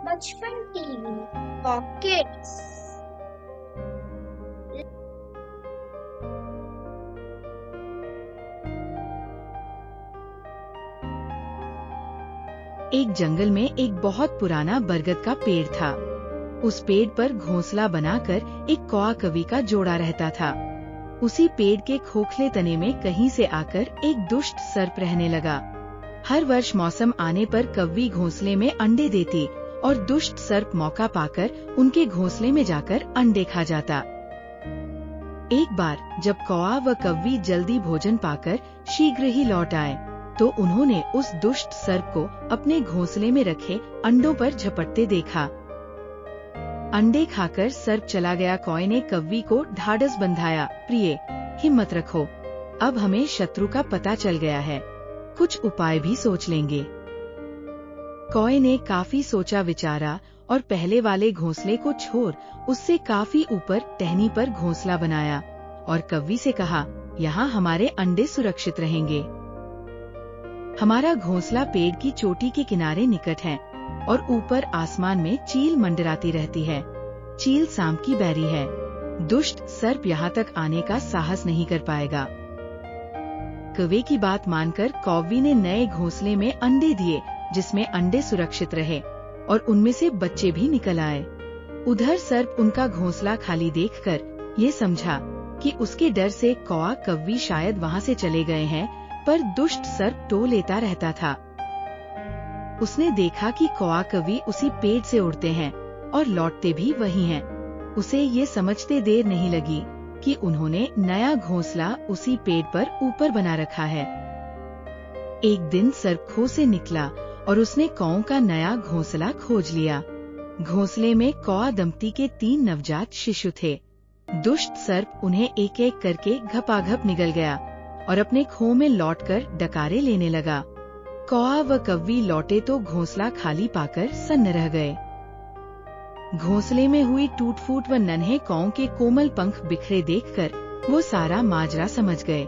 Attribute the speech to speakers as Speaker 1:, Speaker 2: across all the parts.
Speaker 1: बचपन TV pockets.
Speaker 2: एक जंगल में एक बहुत पुराना बरगद का पेड़ था। उस पेड़ पर घोंसला बनाकर एक कौआ कवि का जोड़ा रहता था। उसी पेड़ के खोखले तने में कहीं से आकर एक दुष्ट सर्प रहने लगा। हर वर्ष मौसम आने पर कव्वी घोंसले में अंडे देती और दुष्ट सर्प मौका पाकर उनके घोंसले में जाकर अंडे खा जाता। एक बार जब कौआ व कव्वी जल्दी भोजन पाकर शीघ्र ही लौट आए, तो उन्होंने उस दुष्ट सर्प को अपने घोंसले में रखे अंडों पर झपटते देखा। अंडे खाकर सर्प चला गया। कौए ने कव्वी को ढाढ़स बंधाया। प्रिय, हिम्मत रखो, अब हमें शत्रु का पता चल गया है, कुछ उपाय भी सोच लेंगे। कौए ने काफी सोचा विचारा और पहले वाले घोंसले को छोड़ उससे काफी ऊपर टहनी पर घोंसला बनाया और कव्वी से कहा, यहाँ हमारे अंडे सुरक्षित रहेंगे। हमारा घोंसला पेड़ की चोटी के किनारे निकट है और ऊपर आसमान में चील मंडराती रहती है। चील सांप की बैरी है। दुष्ट सर्प यहाँ तक आने का साहस नहीं कर पाएगा। कौवे की बात मानकर कौवी ने नए घोंसले में अंडे दिए, जिसमें अंडे सुरक्षित रहे और उनमें से बच्चे भी निकल आए। उधर सर्प उनका घोंसला खाली देखकर ये समझा कि उसके डर से कौआ कव्वी शायद वहाँ से चले गए हैं, पर दुष्ट सर्प टो लेता रहता था। उसने देखा कि कौआ कव्वी उसी पेड़ से उड़ते हैं और लौटते भी वही हैं। उसे ये समझते देर नहीं लगी कि उन्होंने नया घोंसला उसी पेड़ पर ऊपर बना रखा है। एक दिन सर्प खो से निकला और उसने कौओं का नया घोंसला खोज लिया। घोंसले में कौआ दंपति के 3 नवजात शिशु थे। दुष्ट सर्प उन्हें एक एक करके घपाघप निगल गया और अपने खो में लौटकर डकारे लेने लगा। कौआ व कव्वी लौटे तो घोंसला खाली पाकर सन्न रह गए। घोंसले में हुई टूट फूट व नन्हे कौओं के कोमल पंख बिखरे देखकर वो सारा माजरा समझ गए।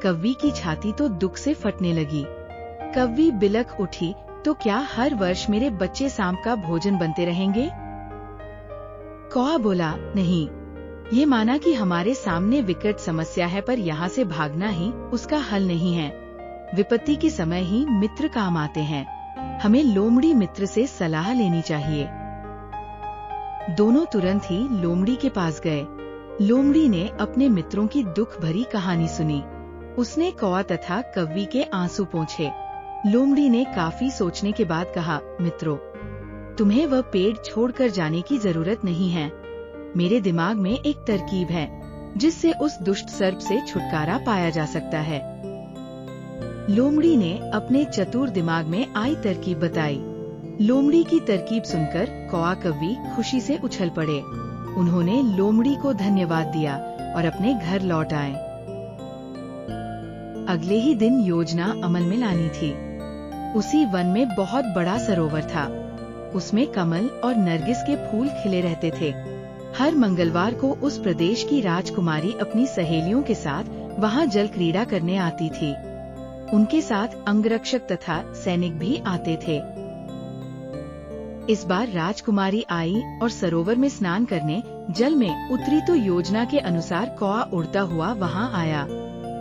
Speaker 2: कव्वी की छाती तो दुख से फटने लगी। कव्वी बिलख उठी, तो क्या हर वर्ष मेरे बच्चे सांप का भोजन बनते रहेंगे? कौआ बोला, नहीं, ये माना कि हमारे सामने विकट समस्या है, पर यहाँ से भागना ही उसका हल नहीं है। विपत्ति के समय ही मित्र काम आते हैं। हमें लोमड़ी मित्र से सलाह लेनी चाहिए। दोनों तुरंत ही लोमड़ी के पास गए। लोमड़ी ने अपने मित्रों की दुख भरी कहानी सुनी। उसने कौआ तथा कव्वी के आंसू पोंछे। लोमड़ी ने काफी सोचने के बाद कहा, मित्रों, तुम्हें वह पेड़ छोड़कर जाने की जरूरत नहीं है। मेरे दिमाग में एक तरकीब है, जिससे उस दुष्ट सर्प से छुटकारा पाया जा सकता है। लोमड़ी ने अपने चतुर दिमाग में आई तरकीब बताई। लोमड़ी की तरकीब सुनकर कौआ कव्वी खुशी से उछल पड़े। उन्होंने लोमड़ी को धन्यवाद दिया और अपने घर लौट आए। अगले ही दिन योजना अमल में लानी थी। उसी वन में बहुत बड़ा सरोवर था। उसमें कमल और नरगिस के फूल खिले रहते थे। हर मंगलवार को उस प्रदेश की राजकुमारी अपनी सहेलियों के साथ वहां जल क्रीड़ा करने आती थी। उनके साथ अंगरक्षक तथा सैनिक भी आते थे। इस बार राजकुमारी आई और सरोवर में स्नान करने जल में उतरी तो योजना के अनुसार कौआ उड़ता हुआ वहां आया।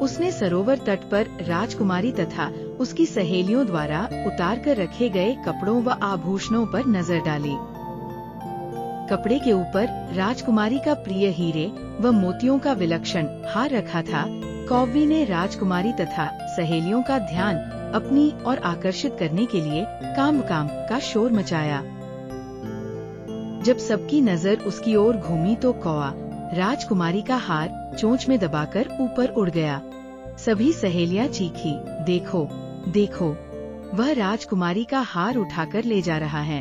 Speaker 2: उसने सरोवर तट पर राजकुमारी तथा उसकी सहेलियों द्वारा उतार कर रखे गए कपड़ों व आभूषणों पर नजर डाली। कपड़े के ऊपर राजकुमारी का प्रिय हीरे व मोतियों का विलक्षण हार रखा था। कौवी ने राजकुमारी तथा सहेलियों का ध्यान अपनी ओर आकर्षित करने के लिए काम का शोर मचाया। जब सबकी नजर उसकी ओर घूमी तो कौआ राजकुमारी का हार चोंच में दबाकर ऊपर उड़ गया। सभी सहेलियां चीखी, देखो देखो, वह राजकुमारी का हार उठाकर ले जा रहा है।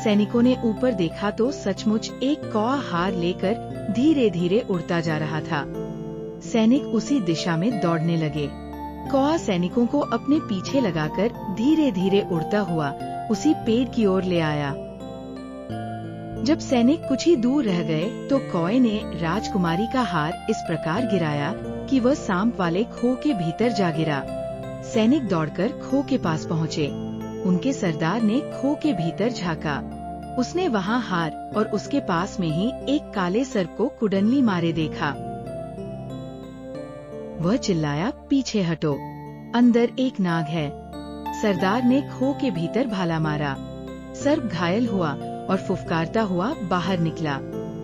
Speaker 2: सैनिकों ने ऊपर देखा तो सचमुच एक कौआ हार लेकर धीरे धीरे उड़ता जा रहा था। सैनिक उसी दिशा में दौड़ने लगे। कौआ सैनिकों को अपने पीछे लगाकर धीरे धीरे उड़ता हुआ उसी पेड़ की ओर ले आया। जब सैनिक कुछ ही दूर रह गए तो कौए ने राजकुमारी का हार इस प्रकार गिराया कि वह सांप वाले खो के भीतर जा गिरा। सैनिक दौड़कर खो के पास पहुँचे। उनके सरदार ने खो के भीतर झांका। उसने वहाँ हार और उसके पास में ही एक काले सर्प को कुडनली मारे देखा। वह चिल्लाया, पीछे हटो, अंदर एक नाग है। सरदार ने खो के भीतर भाला मारा। सर्प घायल हुआ और फुफकारता हुआ बाहर निकला।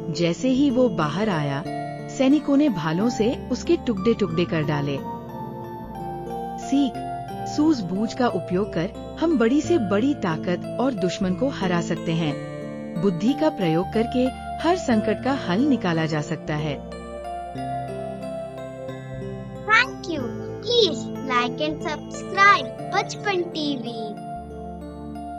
Speaker 2: जैसे ही वो बाहर आया, सैनिकों ने भालों से उसके टुकड़े टुकड़े कर डाले। सीख, सूझबूझ का उपयोग कर हम बड़ी से बड़ी ताकत और दुश्मन को हरा सकते हैं। बुद्धि का प्रयोग करके हर संकट का हल निकाला जा सकता है।
Speaker 1: Thank you. Please like and subscribe Bachpan TV.